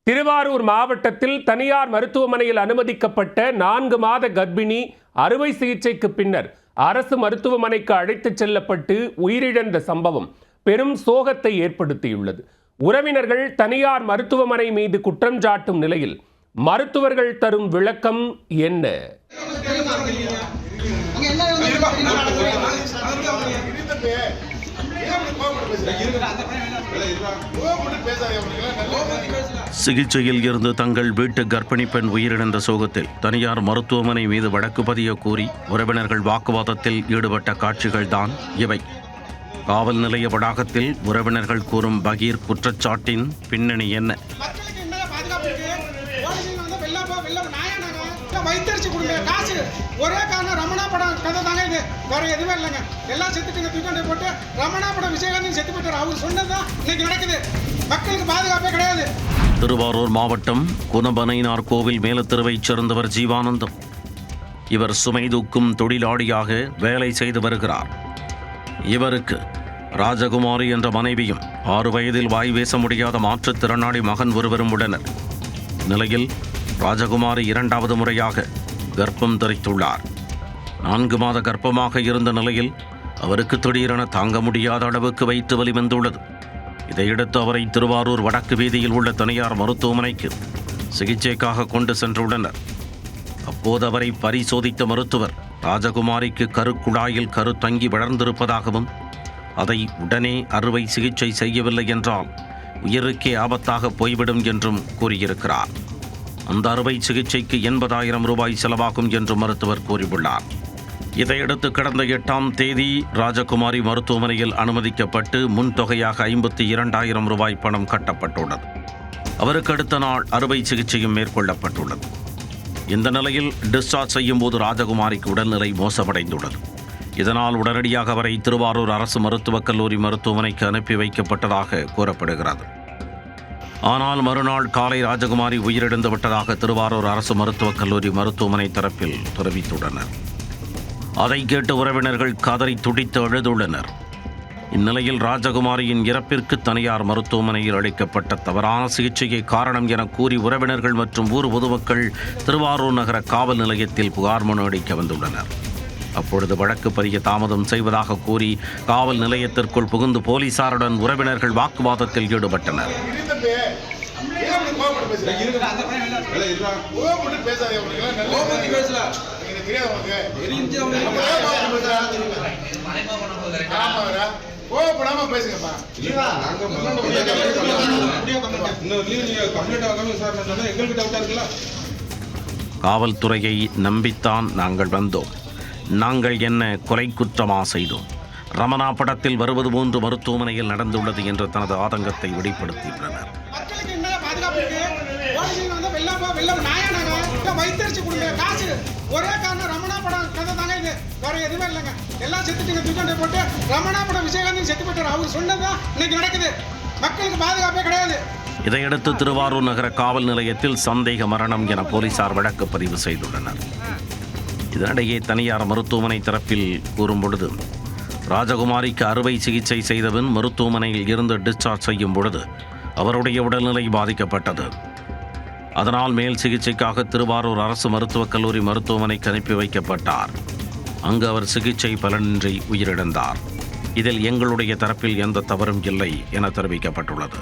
திருவாரூர் மாவட்டத்தில் தனியார் மருத்துவமனையில் அனுமதிக்கப்பட்ட 4 மாத கர்ப்பிணி அறுவை சிகிச்சைக்கு பின்னர் அரசு மருத்துவமனைக்கு அழைத்துச் செல்லப்பட்டு உயிரிழந்த சம்பவம் பெரும் சோகத்தை ஏற்படுத்தியுள்ளது. உறவினர்கள் தனியார் மருத்துவமனை மீது குற்றம் சாட்டும் நிலையில் மருத்துவர்கள் தரும் விளக்கம் என்ன? சிகிச்சையில் இருந்து தங்கள் வீட்டு கர்ப்பிணி பெண் உயிரிழந்த சோகத்தில் தனியார் மருத்துவமனை மீது வழக்கு பதிய கூறி உறவினர்கள் வாக்குவாதத்தில் ஈடுபட்ட காட்சிகள்தான் இவை. காவல் நிலைய வளாகத்தில் உறவினர்கள் கூறும் பகீர் குற்றச்சாட்டின் பின்னணி என்ன? ஒரே காரணம் ரமணா படம் கதை தாங்க, இது வேற எதுவுமே இல்லைங்க. எல்லாம் செத்துட்டுங்க, தூக்கி போட்டு ரமணா படம் விஜயகாந்த் செத்து போட்டார். அவர் சொன்னதுதான் இன்னைக்கு நடக்குது. மக்களுக்கு பாதுகாப்பே கிடையாது. திருவாரூர் மாவட்டம் குணபனைனார் கோவில் மேலத்தெருவைச் சேர்ந்தவர் ஜீவானந்தம். இவர் சுமை தூக்கும் தொழிலாளியாக வேலை செய்து வருகிறார். இவருக்கு ராஜகுமாரி என்ற மனைவியும் 6 வயதில் வாய் பேச முடியாத மாற்றுத்திறனாளி மகன் ஒருவரும் உள்ளனர். நிலையில் ராஜகுமாரி 2வது முறையாக கர்ப்பம் தரித்துள்ளார். 4 மாத கர்ப்பமாக இருந்த நிலையில் அவருக்கு திடீரென தாங்க முடியாத அளவுக்கு வயிற்று வலி வந்துள்ளது. இதையடுத்து அவரை திருவாரூர் வடக்கு வீதியில் உள்ள தனியார் மருத்துவமனைக்கு சிகிச்சைக்காக கொண்டு சென்றுள்ளனர். அப்போது அவரை பரிசோதித்த மருத்துவர் ராஜகுமாரிக்கு கருக்குழாயில் கரு தங்கி வளர்ந்திருப்பதாகவும் அதை உடனே அறுவை சிகிச்சை செய்யவில்லை என்றால் உயிருக்கே ஆபத்தாக போய்விடும் என்றும் கூறியிருக்கிறார். அந்த அறுவை சிகிச்சைக்கு 80,000 ரூபாய் செலவாகும் என்று மருத்துவர் கூறியுள்ளார். இதையடுத்து கடந்த 8ஆம் தேதி ராஜகுமாரி மருத்துவமனையில் அனுமதிக்கப்பட்டு முன்தொகையாக 52,000 ரூபாய் பணம் கட்டப்பட்டுள்ளது. அவருக்கு அடுத்த நாள் அறுவை சிகிச்சையும் மேற்கொள்ளப்பட்டுள்ளது. இந்த நிலையில் டிஸ்சார்ஜ் செய்யும் போது ராஜகுமாரிக்கு உடல்நிலை மோசமடைந்துள்ளது. இதனால் உடனடியாக அவரை திருவாரூர் அரசு மருத்துவக் கல்லூரி மருத்துவமனைக்கு அனுப்பி வைக்கப்பட்டதாக கூறப்படுகிறது. ஆனால் மறுநாள் காலை ராஜகுமாரி உயிரிழந்து விட்டதாக திருவாரூர் அரசு மருத்துவக் கல்லூரி மருத்துவமனை தரப்பில் தெரிவித்துள்ளனர். அதை கேட்டு உறவினர்கள் கதறி துடித்து அழுதுள்ளனர். இந்நிலையில் ராஜகுமாரியின் இறப்பிற்கு தனியார் மருத்துவமனையில் அளிக்கப்பட்ட தவறான சிகிச்சையை காரணம் என கூறி உறவினர்கள் மற்றும் ஊர் பொதுமக்கள் திருவாரூர் நகர காவல் நிலையத்தில் புகார் மனு அளிக்க வந்துள்ளனர். அப்பொழுது வழக்கு பதிய தாமதம் செய்வதாக கூறி காவல் நிலையத்திற்குள் புகுந்து போலீசாருடன் உறவினர்கள் வாக்குவாதத்தில் ஈடுபட்டனர். காவல்துறையை நம்பித்தான் நாங்கள் வந்தோம். நாங்கள் என்ன கொலை குற்றமா செய்தோம்? ரமணா படத்தில் வருவது போன்று மருத்துவமனையில் நடந்துள்ளது என்று தனது ஆதங்கத்தை வெளிப்படுத்தியுள்ளனர். ஒரே காரணம் ரமணா படம் கதை தாங்க, இது வேற எதுவுமே இல்லைங்க. எல்லாம் செத்துட்டுங்க, தூக்கி போட்டு ரமணா படம் விஜயகாந்த் செத்து போட்டார். அவர் சொன்னதுதான் இன்னைக்கு நடக்குது. மக்களுக்கு பாதுகாப்பே கிடையாது. இதையடுத்து திருவாரூர் நகர காவல் நிலையத்தில் சந்தேக மரணம் என போலீசார் வழக்கு பதிவு செய்துள்ளனர். இதனிடையே தனியார் மருத்துவமனை தரப்பில் கூறும் பொழுது ராஜகுமாரிக்கு அறுவை சிகிச்சை செய்தவன் மருத்துவமனையில் இருந்து டிஸ்சார்ஜ் செய்யும் பொழுது அவருடைய உடல்நிலை பாதிக்கப்பட்டது. அதனால் மேல் சிகிச்சைக்காக திருவாரூர் அரசு மருத்துவக் கல்லூரி மருத்துவமனைக்கு அனுப்பி வைக்கப்பட்டார். அங்கு அவர் சிகிச்சை பலனின்றி உயிரிழந்தார். இதில் எங்களுடைய தரப்பில் எந்த தவறும் இல்லை என தெரிவிக்கப்பட்டுள்ளது.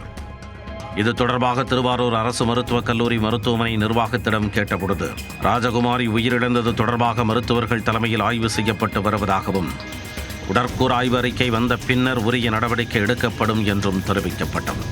இது தொடர்பாக திருவாரூர் அரசு மருத்துவக் கல்லூரி மருத்துவமனை நிர்வாகத்திடம் கேட்டபொழுது ராஜகுமாரி உயிரிழந்தது தொடர்பாக மருத்துவர்கள் தலைமையில் ஆய்வு செய்யப்பட்டு வருவதாகவும் உடற்கூறு ஆய்வு அறிக்கை வந்த பின்னர் உரிய நடவடிக்கை எடுக்கப்படும் என்றும் தெரிவிக்கப்பட்டது.